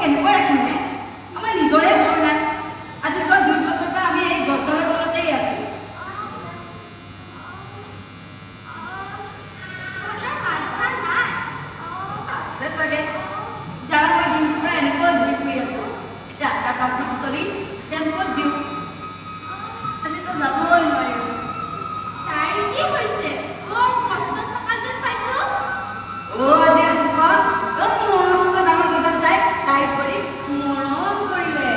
কেনেকৈ ৰাখিমনে? আমাৰ নিজৰে ভয় নাই। আজি যোৱা 2 বছৰৰ পৰা আমি এই গছডালৰ তলতেই আছো। আছে চাগে। যাৰ মই দিনটোৰ পৰা এনেকৈ ঘূৰি ফুৰি আছো। ৰাস্তাৰ কাষত বুটলি টেম্পত দিওঁ। আজিতো যাবই নোৱাৰিম। তাই কি হৈছে? বৰ কষ্ট থকা যেন পাইছো। আজি ৰাতিপুৱা মস্ত ডাঙৰ গছডাল তাইক কৰি মৰম কৰিলে।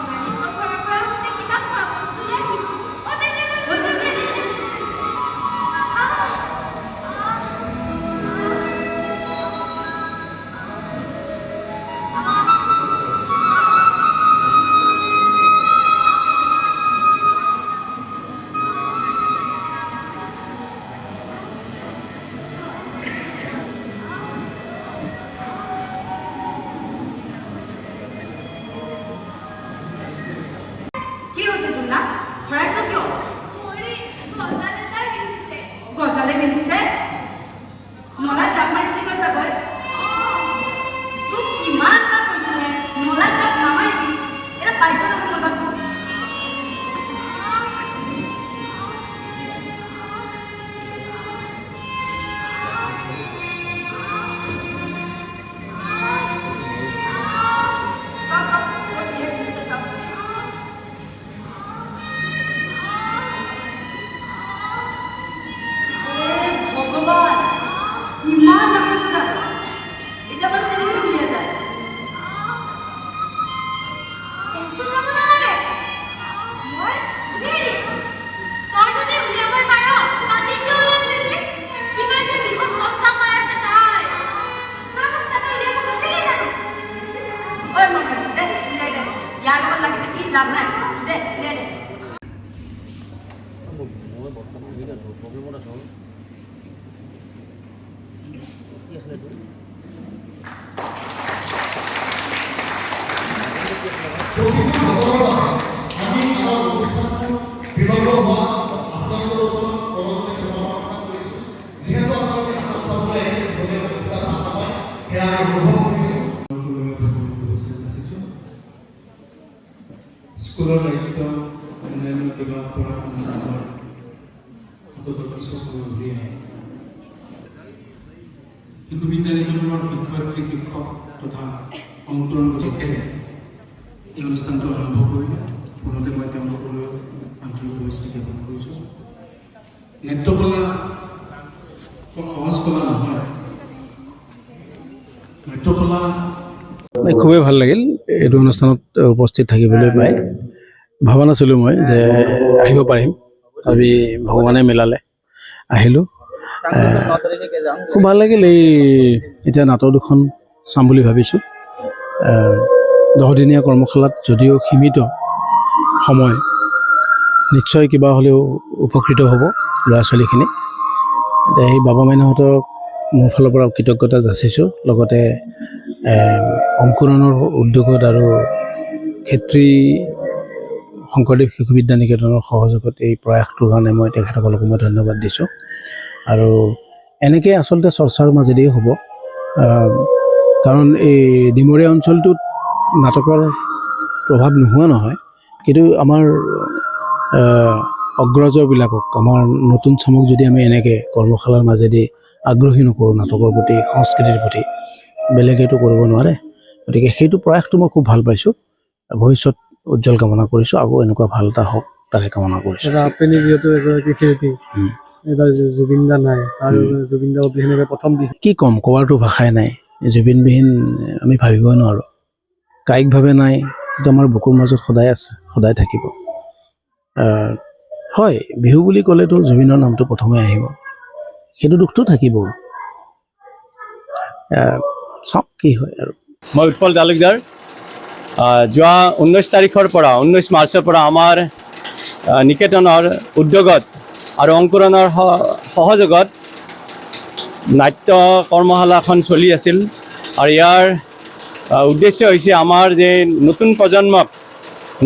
মালিকৰ ঘৰৰ পৰা গোটেই কিবা খোৱা বস্তু লৈ আহিছো। কি হৈছে জুমনা? ভৰাইছ কিয়? গজালে পিন্ধিছে? নলাত জাপ মাৰিছিলি চাগৈ? তোক কিমান বাৰ কৈছোহে নলাত জাপ নামাৰিবি। এটা পাইছ নহয় মজাটো। ভগৱান, ইমান ডাঙৰ গজাল। এতিয়া বাৰু কেনেকৈ উলিয়াই যায়? টেনচন ল'ব নালাগে। মই উলিয়াই দিম। তই যদি উলিয়াবই পাৰ, তাতে কিয় উলিয়াই নিদিলি? কিমান যে বিহুত কষ্ট পাই আছে তাই। ইমান কষ্টকে উলিয়াব গৈছিলি জানো? ঐ মৰম, দে উলিয়াই দে। ইয়াৰ লগত লাগি থাকি লাভ নাই। দে উলিয়াই দে। মই বৰ্তমান আমি জানো প্ৰব্লেমত আছো কি আছিলে এইটো স্কুলৰ দায়িত্ব অন্যান্য কিবা পঢ়া শুনা শিশু বিদ্যালয়খনৰ শিক্ষয়িত্ৰী শিক্ষক তথা অংকুৰণ গতিকে এই অনুষ্ঠানটো আৰম্ভ কৰিলে পুনতে মই তেওঁলোকলৈ আন্তৰিক শুভেচ্ছা জ্ঞাপন কৰিছোঁ। নৃত্যকলা সহজ কলা নহয়। নৃত্যকলা খুবেই ভাল লাগিল এইটো অনুষ্ঠানত উপস্থিত থাকিবলৈ পাই। ভবা নাছিলোঁ মই যে আহিব পাৰিম, তথাপি ভগৱানে মিলালে আহিলোঁ। খুব ভাল লাগিল। এতিয়া নাটক দুখন চাম বুলি ভাবিছোঁ। 10 দিনীয়া কৰ্মশালাত যদিও সীমিত সময়, নিশ্চয় কিবা হ'লেও উপকৃত হ'ব ল'ৰা ছোৱালীখিনি। এতিয়া সেই বাবা মাইনাহঁতক মোৰ ফালৰ পৰা কৃতজ্ঞতা যাচিছোঁ। লগতে অংকুৰণৰ উদ্যোগত আৰু ক্ষেত্ৰী শংকৰদেৱ শিশু বিদ্যা নিকেতনৰ সহযোগত এই প্ৰয়াসটোৰ কাৰণে মই তেখেতসকলক মই ধন্যবাদ দিছোঁ। আৰু এনেকৈ আচলতে চৰ্চাৰ মাজেদিয়ে হ'ব। কাৰণ এই ডিমৰীয়া অঞ্চলটোত নাটকৰ প্ৰভাৱ নোহোৱা নহয়, কিন্তু আমাৰ অগ্ৰজবিলাকক, আমাৰ নতুন চামক যদি আমি এনেকৈ কৰ্মশালাৰ মাজেদি আগ্ৰহী নকৰোঁ নাটকৰ প্ৰতি, সংস্কৃতিৰ প্ৰতি, বেলেগেতো কৰিব নোৱাৰে। গতিকে সেইটো প্ৰয়াসটো মই খুব ভাল পাইছোঁ। ভৱিষ্যত উজ্জ্বল কামনা কৰিছোঁ। আকৌ এনেকুৱা ভাল এটা হওক তাকে কামনা কৰিছোঁ। আপুনি যিহেতু এগৰাকী শিল্পী, এইবাৰ জুবিন দা নাই আৰু জুবিন দা অবিহনে প্ৰথম বিহু। কি ক'ম, ক'বাৰতো ভাষাই নাই। জুবিনবিহীন আমি ভাবিবই নোৱাৰোঁ। কায়িকভাৱে নাই, কিন্তু আমাৰ বুকুৰ মাজত সদায় আছে, সদায় থাকিব। হয়, বিহু বুলি ক'লেতো জুবিনৰ নামটো প্ৰথমে আহিব, সেইটো দুখটো থাকিব। চাওক কি হয় আৰু। মই উৎপল তালুকদাৰ। যোৱা 19 তাৰিখৰ পৰা 19 মাৰ্চৰ পৰা আমাৰ নিকেতনৰ উদ্যোগত আৰু অংকুৰণৰ সহযোগত নাট্য কৰ্মশালাখন চলি আছিল। আৰু ইয়াৰ উদ্দেশ্য হৈছে আমাৰ যে নতুন প্ৰজন্মক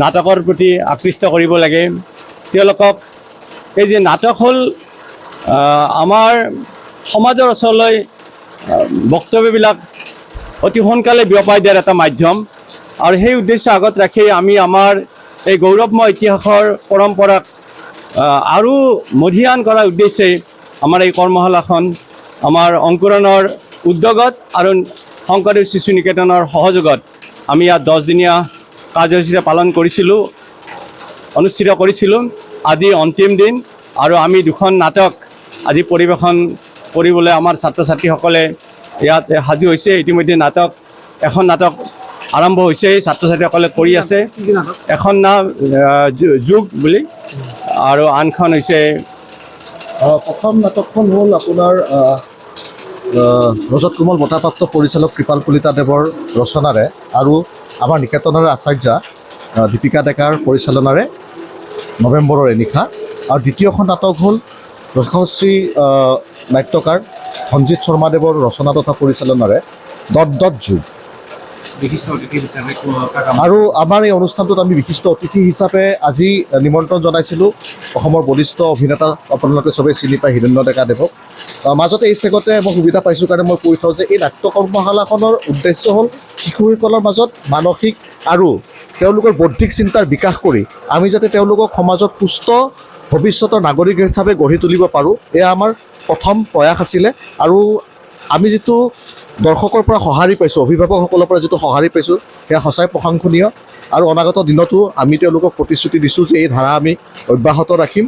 নাটকৰ প্ৰতি আকৃষ্ট কৰিব লাগে। তেওঁলোকক এই যে নাটক হ'ল আমাৰ সমাজৰ ওচৰলৈ বক্তব্যবিলাক অতি সোনকালে বিয়পাই দিয়াৰ এটা মাধ্যম আৰু সেই উদ্দেশ্য আগত ৰাখি আমি আমাৰ এই গৌৰৱময় ইতিহাসৰ পৰম্পৰাক আৰু মধিয়ান কৰাৰ উদ্দেশ্যে আমাৰ এই কৰ্মশালাখন আমাৰ অংকুৰণৰ উদ্যোগত আৰু শংকৰদেৱ শিশু নিকেতনৰ সহযোগত আমি ইয়াত 10 দিনীয়া কাৰ্যসূচীৰে পালন কৰিছিলোঁ, অনুষ্ঠিত কৰিছিলোঁ। আজি অন্তিম দিন আৰু আমি 2খন নাটক আজি পৰিৱেশন কৰিবলৈ আমাৰ ছাত্ৰ ছাত্ৰীসকলে ইয়াত সাজু হৈছে। ইতিমধ্যে এখন নাটক আৰম্ভ হৈছে, ছাত্ৰ ছাত্ৰীসকলে কৰি আছে। এখন নাম যুগ বুলি আৰু আনখন হৈছে প্ৰথম নাটকখন হ'ল আপোনাৰ ৰজত কোমল বঁটাপ্ৰাপ্ত পৰিচালক কৃপাল কলিতাদেৱৰ ৰচনাৰে আৰু আমাৰ নিকেতনৰ আচাৰ্য দীপিকা ডেকাৰ পৰিচালনাৰে নৱেম্বৰৰ এনিশা। আৰু দ্বিতীয়খন নাটক হ'ল ৰক্ষশ্ৰী নাট্যকাৰ সঞ্জিত শৰ্মাদেৱৰ ৰচনা তথা পৰিচালনাৰে দত যুগ। আৰু আমাৰ এই অনুষ্ঠানটোত আমি বিশিষ্ট অতিথি হিচাপে আজি নিমন্ত্ৰণ জনাইছিলোঁ অসমৰ বলিষ্ঠ অভিনেতা, আপোনালোকে চবেই চিনি পায় হিৰণ্য ডেকাদেৱক। মাজতে এই চেগতে মই সুবিধা পাইছোঁ কাৰণে মই কৈ থওঁ যে এই নাট্য কৰ্মশালাখনৰ উদ্দেশ্য হ'ল শিশুসকলৰ মাজত মানসিক আৰু তেওঁলোকৰ বৌদ্ধিক চিন্তাৰ বিকাশ কৰি আমি যাতে তেওঁলোকক সমাজত সুস্থ ভৱিষ্যতৰ নাগৰিক হিচাপে গঢ়ি তুলিব পাৰোঁ, এয়া আমাৰ প্ৰথম প্ৰয়াস আছিলে। আৰু আমি যিটো দৰ্শকৰ পৰা সঁহাৰি পাইছোঁ, অভিভাৱকসকলৰ পৰা যিটো সঁহাৰি পাইছোঁ, সেয়া সঁচাই প্ৰশংসনীয়। আৰু অনাগত দিনতো আমি তেওঁলোকক প্ৰতিশ্ৰুতি দিছোঁ যে এই ধাৰা আমি অব্যাহত ৰাখিম।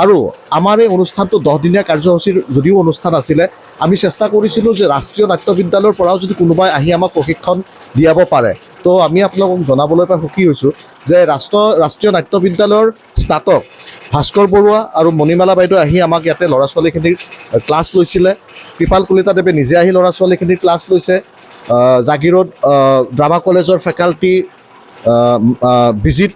আৰু আমাৰ এই অনুষ্ঠানটো 10 দিনীয়া কাৰ্যসূচীৰ যদিও অনুষ্ঠান আছিলে, আমি চেষ্টা কৰিছিলোঁ যে ৰাষ্ট্ৰীয় নাট্য বিদ্যালয়ৰ পৰাও যদি কোনোবাই আহি আমাক প্ৰশিক্ষণ দিয়াব পাৰে, তো আমি আপোনালোকক জনাবলৈ পাই সুখী হৈছোঁ যে ৰাষ্ট্ৰীয় নাট্য বিদ্যালয়ৰ স্নাতক ভাস্কৰ বৰুৱা আৰু মণিমালা বাইদেউ আহি আমাক ইয়াতে ল'ৰা ছোৱালীখিনিৰ ক্লাছ লৈছিলে। কৃপাল কলিতাদেৱে নিজে আহি ল'ৰা ছোৱালীখিনিৰ ক্লাছ লৈছে। জাগিৰোড ড্ৰামা কলেজৰ ফেকাল্টি বিজিত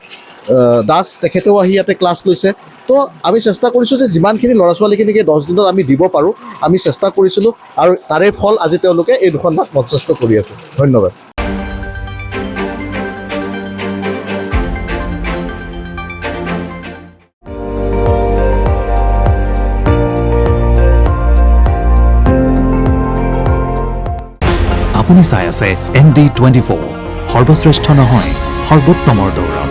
দাস তেখেতেও আহি ইয়াতে ক্লাছ লৈছে। তো আমি চেষ্টা কৰিছোঁ যে যিমানখিনি ল'ৰা ছোৱালীখিনিকে 10 দিনত আমি দিব পাৰোঁ, আমি চেষ্টা কৰিছিলোঁ আৰু তাৰে ফল আজি তেওঁলোকে এই 2খন নাট মঞ্চস্থ কৰি আছে। ধন্যবাদ। আপুনি চাই আছে ND24, সৰ্বশ্ৰেষ্ঠ নহয় সৰ্বোত্তমৰ দৌৰ।